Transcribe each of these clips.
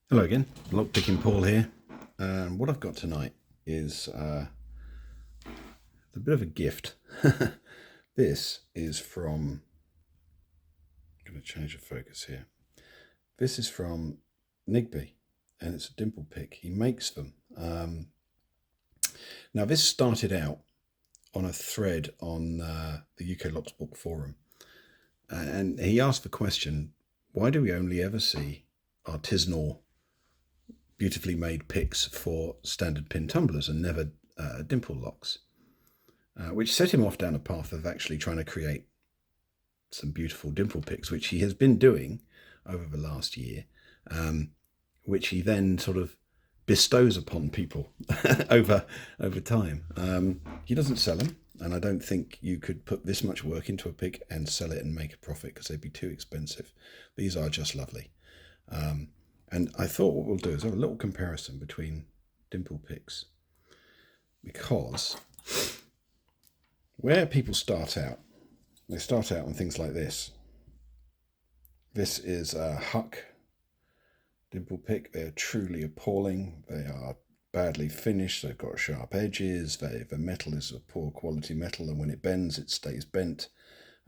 Hello again, lockpicking Paul here. And what I've got tonight is a bit of a gift. This is from, I'm going to change the focus here. This is from Nigby, and it's a Dimple pick. He makes them. Now this started out on a thread on the UK Locksport forum, and he asked the question, why do we only ever see artisanal beautifully made picks for standard pin tumblers and never dimple locks, which set him off down a path of actually trying to create some beautiful dimple picks, which he has been doing over the last year, which he then sort of bestows upon people over time. He doesn't sell them, and I don't think you could put this much work into a pick and sell it and make a profit because they'd be too expensive. These are just lovely. And I thought what we'll do is have a little comparison between dimple picks, because where people start out, they start out on things like this. This is a Huck dimple pick. They're truly appalling. They are badly finished. They've got sharp edges. The metal is a poor quality metal, and when it bends, it stays bent.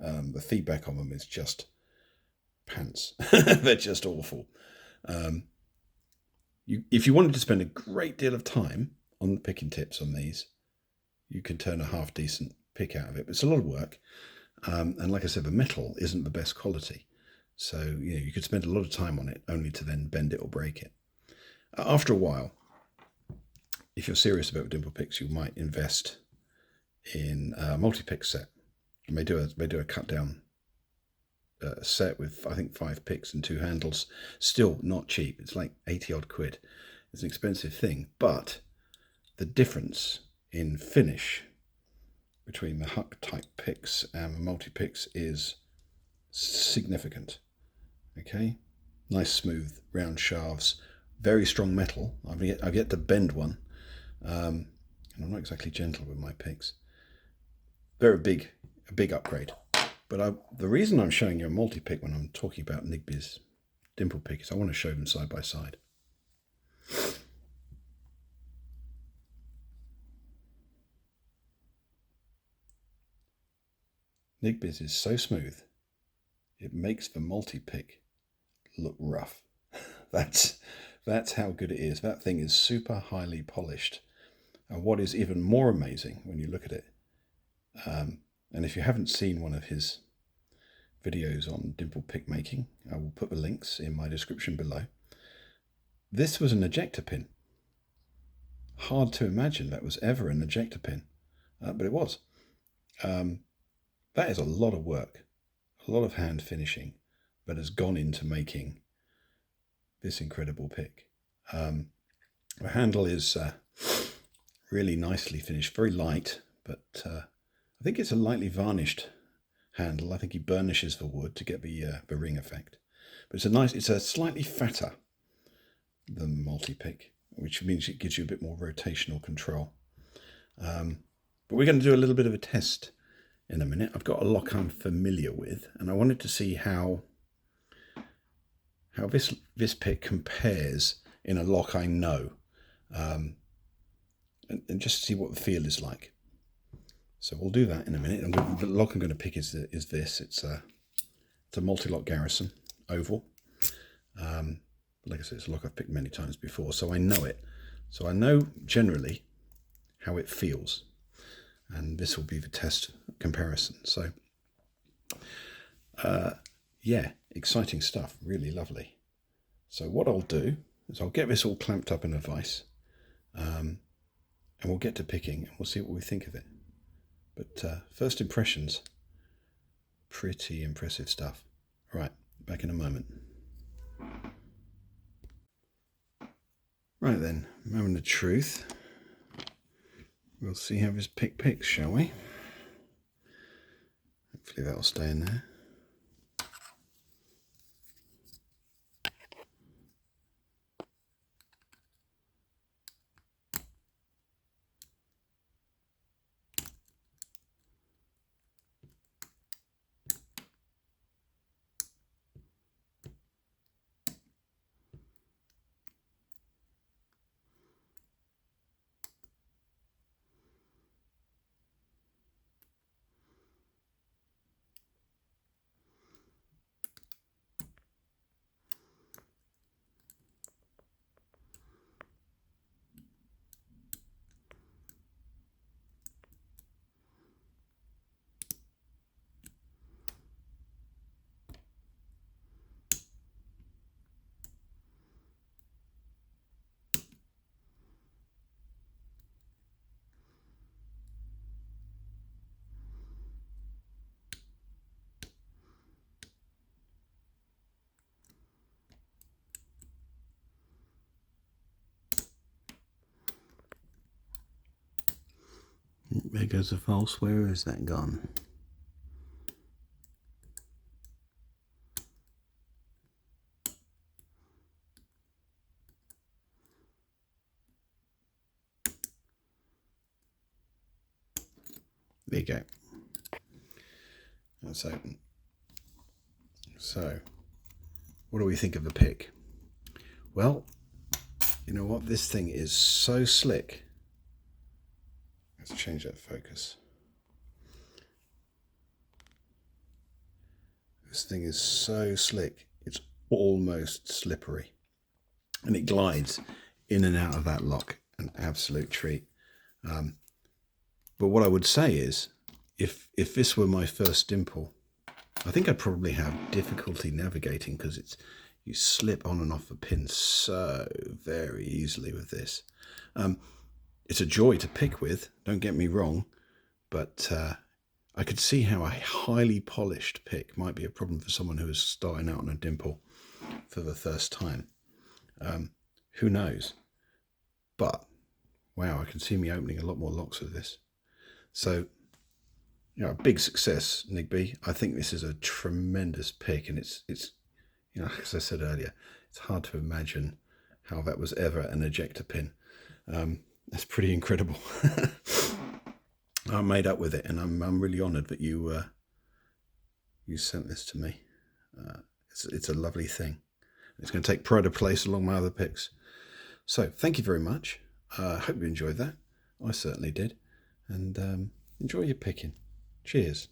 The feedback on them is just pants. They're just awful. If you wanted to spend a great deal of time on the picking tips on these, you can turn a half decent pick out of it. But it's a lot of work. And like I said, the metal isn't the best quality. So you could spend a lot of time on it only to then bend it or break it. After a while, if you're serious about dimple picks, you might invest in a multi-pick set. And they do a cut down set with, I think, 5 picks and 2 handles. Still not cheap. It's like 80 odd quid. It's an expensive thing, but the difference in finish between the Huck type picks and the multi picks is significant. Okay, nice smooth round shafts, very strong metal. I've yet to bend one, and I'm not exactly gentle with my picks. They're a big upgrade. But the reason I'm showing you a multi-pick when I'm talking about Nigby's dimple pick is I want to show them side by side. Nigby's is so smooth, it makes the multi-pick look rough. That's how good it is. That thing is super highly polished. And what is even more amazing when you look at it, and if you haven't seen one of his videos on dimple pick making, I will put the links in my description below. This was an ejector pin. Hard to imagine that was ever an ejector pin, but it was. That is a lot of work, a lot of hand finishing that has gone into making this incredible pick. The handle is really nicely finished, very light, but I think it's a lightly varnished handle. I think he burnishes the wood to get the ring effect. But it's a slightly fatter than multi-pick, which means it gives you a bit more rotational control. But we're going to do a little bit of a test in a minute. I've got a lock I'm familiar with, and I wanted to see how this pick compares in a lock I know, and just see what the feel is like. So we'll do that in a minute. And the lock I'm going to pick is this. It's a Mul-t-Lock Garrison oval. Like I said, it's a lock I've picked many times before, so I know it. So I know generally how it feels, and this will be the test comparison. So yeah, exciting stuff, really lovely. So what I'll do is I'll get this all clamped up in a vise, and we'll get to picking and we'll see what we think of it. But first impressions, pretty impressive stuff. Right, back in a moment. Right then, moment of truth. We'll see how this pick picks, shall we? Hopefully that'll stay in there. There goes the false. Where is that gone? There you go. That's open. So, what do we think of the pick? Well, you know what? This thing is so slick. Let's change that focus. This thing is so slick. It's almost slippery. And it glides in and out of that lock. An absolute treat. But what I would say is, if this were my first Dimple, I think I'd probably have difficulty navigating, because you slip on and off the pin so very easily with this. It's a joy to pick with, don't get me wrong, but I could see how a highly polished pick might be a problem for someone who is starting out on a Dimple for the first time. Who knows? But wow, I can see me opening a lot more locks with this. So, you know, a big success, Nigby. I think this is a tremendous pick, and it's you know, as I said earlier, it's hard to imagine how that was ever an ejector pin. That's pretty incredible. I made up with it, and I'm really honoured that you sent this to me. It's a lovely thing. It's going to take pride of place along my other picks. So thank you very much. I hope you enjoyed that. I certainly did. And enjoy your picking. Cheers.